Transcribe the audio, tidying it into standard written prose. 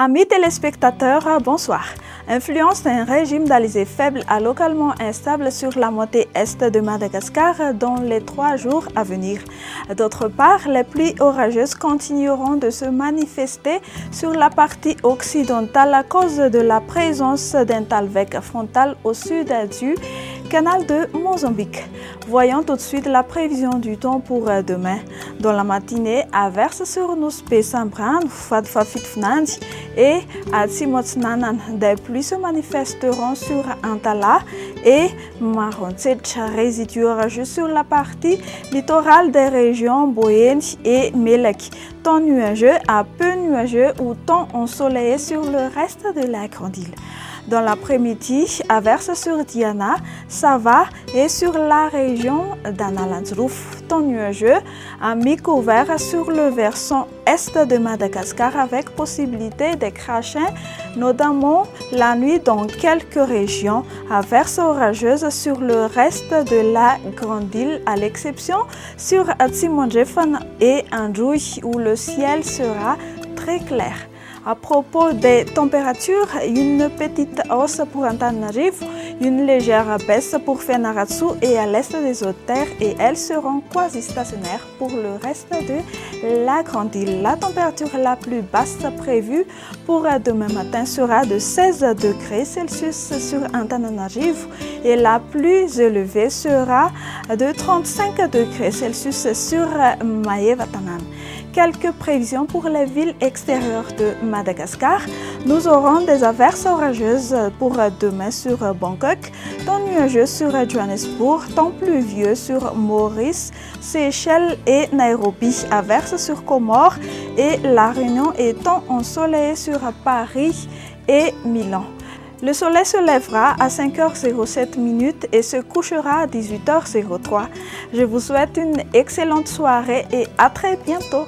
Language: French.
Amis téléspectateurs, bonsoir. Influence d'un régime d'alizé faible à localement instable sur la moitié est de Madagascar dans les 3 jours à venir. D'autre part, les pluies orageuses continueront de se manifester sur la partie occidentale à cause de la présence d'un talweg frontal au sud du canal de Mozambique. Voyons tout de suite la prévision du temps pour demain. Dans la matinée, averse sur nous Sambran, Fadfafitfnandi et à Timotsnanan. Des pluies se manifesteront sur Antala et Marontset, résidus orageux sur la partie littorale des régions Boyen et Melek. Temps nuageux à peu nuageux ou temps ensoleillé sur le reste de la grande île. Dans l'après-midi, averse sur Diana, Sava et sur la région d'Analandsrouf. Temps nuageux à mi-couvert sur le versant est de Madagascar avec possibilité de crachins, notamment la nuit dans quelques régions. Averses orageuses sur le reste de la grande île, à l'exception sur Tsimondjefan et Androuille où le ciel sera très clair. À propos des températures, une petite hausse pour Antananarivo, une légère baisse pour Fenaratsu et à l'est des hautes terres et elles seront quasi stationnaires pour le reste de la grande île. La température la plus basse prévue pour demain matin sera de 16 degrés Celsius sur Antananarivo et la plus élevée sera de 35 degrés Celsius sur Maevatanan. Quelques prévisions pour les villes extérieures de Madagascar. Nous aurons des averses orageuses pour demain sur Bangkok, temps nuageux sur Johannesburg, temps pluvieux sur Maurice, Seychelles et Nairobi, averses sur Comores et La Réunion et temps ensoleillé sur Paris et Milan. Le soleil se lèvera à 5h07 et se couchera à 18h03. Je vous souhaite une excellente soirée et à très bientôt.